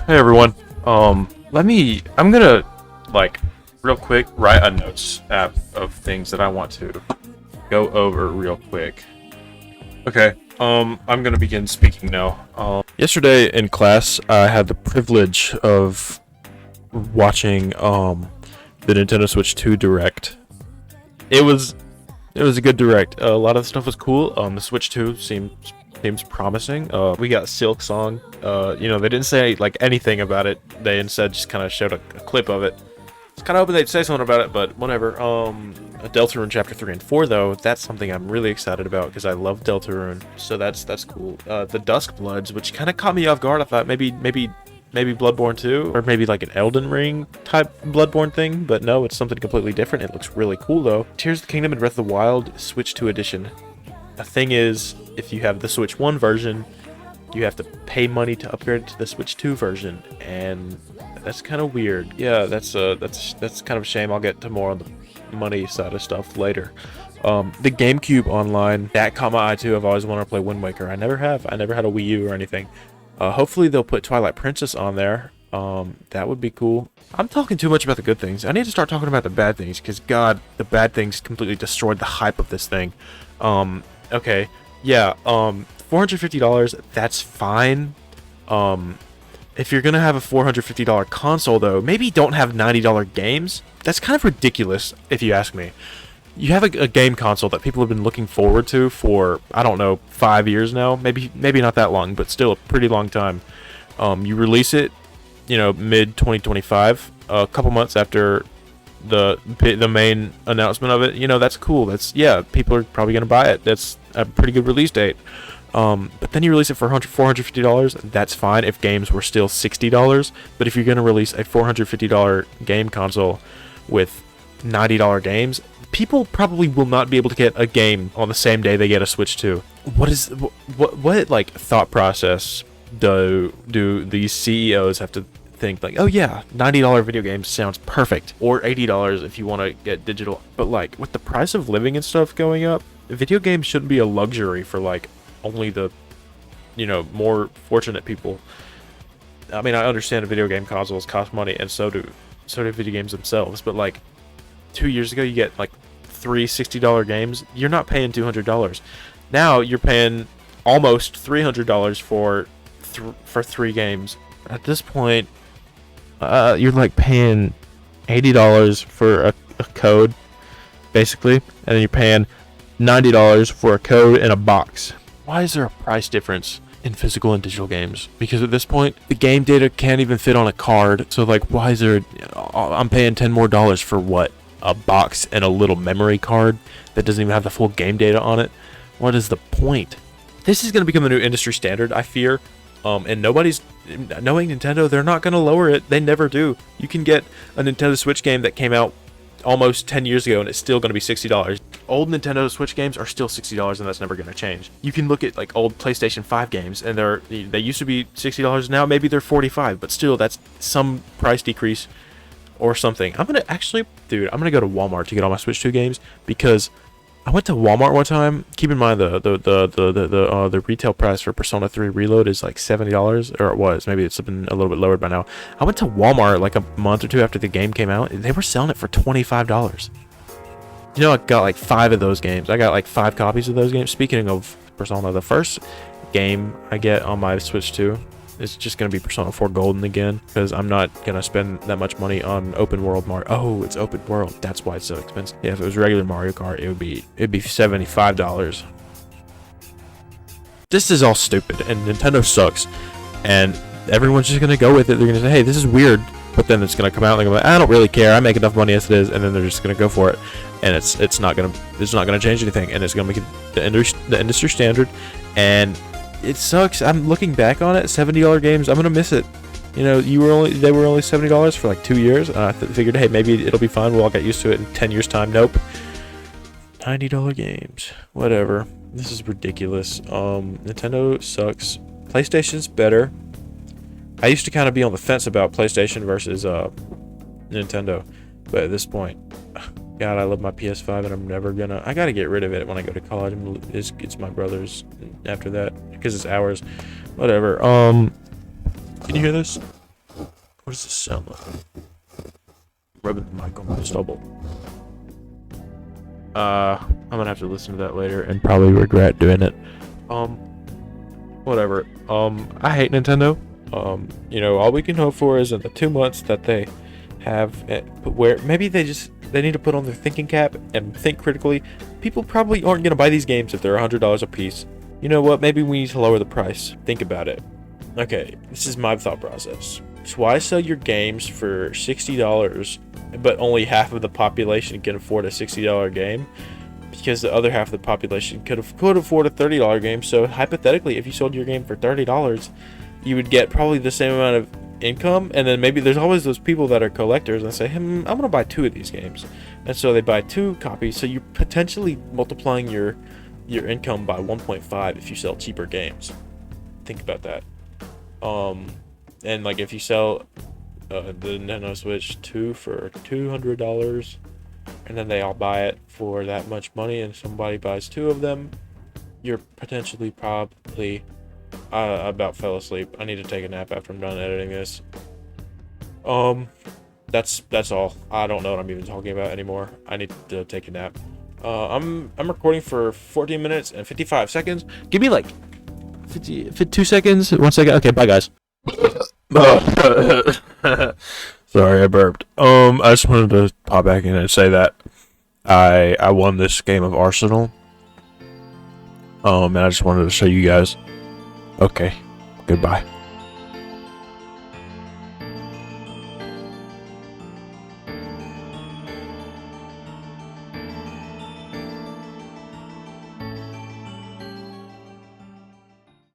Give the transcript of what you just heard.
Hey everyone. I'm gonna like real quick write a notes app of things that I want to go over real quick. Okay. I'm gonna begin speaking now. Yesterday in class, I had the privilege of watching the Nintendo Switch 2 Direct. It was a good Direct. A lot of the stuff was cool. The Switch 2 seems promising. We got Silk Song. They didn't say like anything about it. They instead just kind of showed a clip of it. I was kind of hoping they'd say something about it, but whatever. Deltarune Chapter 3 and 4 though, that's something I'm really excited about because I love Deltarune. So that's cool. The Dusk Bloods, which kind of caught me off guard. I thought maybe Bloodborne 2 or maybe like an Elden Ring type Bloodborne thing, but no, it's something completely different. It looks really cool though. Tears of the Kingdom and Breath of the Wild Switch 2 edition. The thing is, if you have the Switch 1 version, you have to pay money to upgrade to the Switch 2 version, and that's kind of weird. Yeah, that's kind of a shame. I'll get to more on the money side of stuff later. The GameCube Online, that caught my eye too. I've always wanted to play Wind Waker. I never have. I never had a Wii U or anything. Hopefully they'll put Twilight Princess on there. That would be cool. I'm talking too much about the good things. I need to start talking about the bad things, because God, the bad things completely destroyed the hype of this thing. Okay, yeah, $450, that's fine. If you're gonna have a $450 console though, maybe don't have $90 games. That's kind of ridiculous, if you ask me. You have a game console that people have been looking forward to for, I don't know, 5 years now. Maybe not that long, but still a pretty long time. You release it, mid 2025, a couple months after the main announcement of it. That's cool. People are probably gonna buy it. That's a pretty good release date. But then you release it for $450. That's fine if games were still $60. But if you're gonna release a $450 game console with $90 games, people probably will not be able to get a game on the same day they get a Switch 2. What like thought process do these CEOs have to think like, oh yeah, $90 video games sounds perfect, or $80 if you want to get digital? But like with the price of living and stuff going up, video games shouldn't be a luxury for like only the more fortunate people. I mean, I understand video game consoles cost money, and so do video games themselves, but like 2 years ago you get like three $60 games. You're not paying $200. Now you're paying almost $300 for 3 games. At this point, you're like paying $80 for a code, basically, and then you're paying $90 for a code and a box. Why is there a price difference in physical and digital games? Because at this point, the game data can't even fit on a card. So like, why is there? I'm paying $10 more for what? A box and a little memory card that doesn't even have the full game data on it. What is the point? This is going to become the new industry standard, I fear. And nobody's knowing Nintendo, they're not going to lower it. They never do. You can get a Nintendo Switch game that came out almost 10 years ago and it's still going to be $60. Old Nintendo Switch games are still $60, and that's never going to change. You can look at like old PlayStation 5 games, and they used to be $60. Now maybe they're $45, but still that's some price decrease or something. I'm gonna go to Walmart to get all my Switch 2 games, because I went to Walmart one time. Keep in mind the retail price for Persona 3 Reload is like $70, or it was. Maybe it's been a little bit lowered by now. I went to Walmart like a month or two after the game came out, and they were selling it for $25. I got like 5 of those games. I got like 5 copies of those games. Speaking of Persona, the first game I get on my Switch 2 is just going to be Persona 4 Golden again, because I'm not going to spend that much money on open world Mario. Oh, it's open world. That's why it's so expensive. Yeah, if it was regular Mario Kart, it'd be $75. This is all stupid, and Nintendo sucks, and everyone's just going to go with it. They're going to say, hey, this is weird, but then it's going to come out and they're going to be like, I don't really care. I make enough money as it is, and then they're just going to go for it. And it's not going to change anything, and it's going to make it the industry standard, and it sucks. I'm looking back on it, $70 games. I'm gonna miss it. They were only $70 for like 2 years, and I figured, hey, maybe it'll be fine. We'll all get used to it in 10 years time. Nope. $90 games. Whatever. This is ridiculous. Nintendo sucks. PlayStation's better. I used to kind of be on the fence about PlayStation versus Nintendo, but at this point, God, I love my PS5, and I gotta get rid of it when I go to college. It's my brother's after that, because it's ours. Whatever. Can you hear this? What does this sound like? Rubbing the mic on my stubble. I'm gonna have to listen to that later and probably regret doing it. Whatever. I hate Nintendo. You know, all we can hope for is in the 2 months that they have, where maybe they need to put on their thinking cap and think critically. People probably aren't gonna buy these games if they're $100 a piece. You know what? Maybe we need to lower the price. Think about it. Okay, this is my thought process. So why sell your games for $60, but only half of the population can afford a $60 game? Because the other half of the population could afford a $30 game. So hypothetically, if you sold your game for $30, you would get probably the same amount of income. And then maybe there's always those people that are collectors and say, I'm gonna buy 2 of these games, and so they buy 2 copies. So you're potentially multiplying your income by 1.5 if you sell cheaper games. Think about that. And like if you sell the Nintendo Switch 2 for $200, and then they all buy it for that much money, and somebody buys 2 of them, you're potentially probably about fell asleep. I need to take a nap after I'm done editing this. That's all. I don't know what I'm even talking about anymore. I need to take a nap. I'm recording for 14 minutes and 55 seconds. Give me like 52 seconds. 1 second. Okay, bye guys. Sorry, I burped. I just wanted to pop back in and say that I won this game of Arsenal. And I just wanted to show you guys. Okay, goodbye.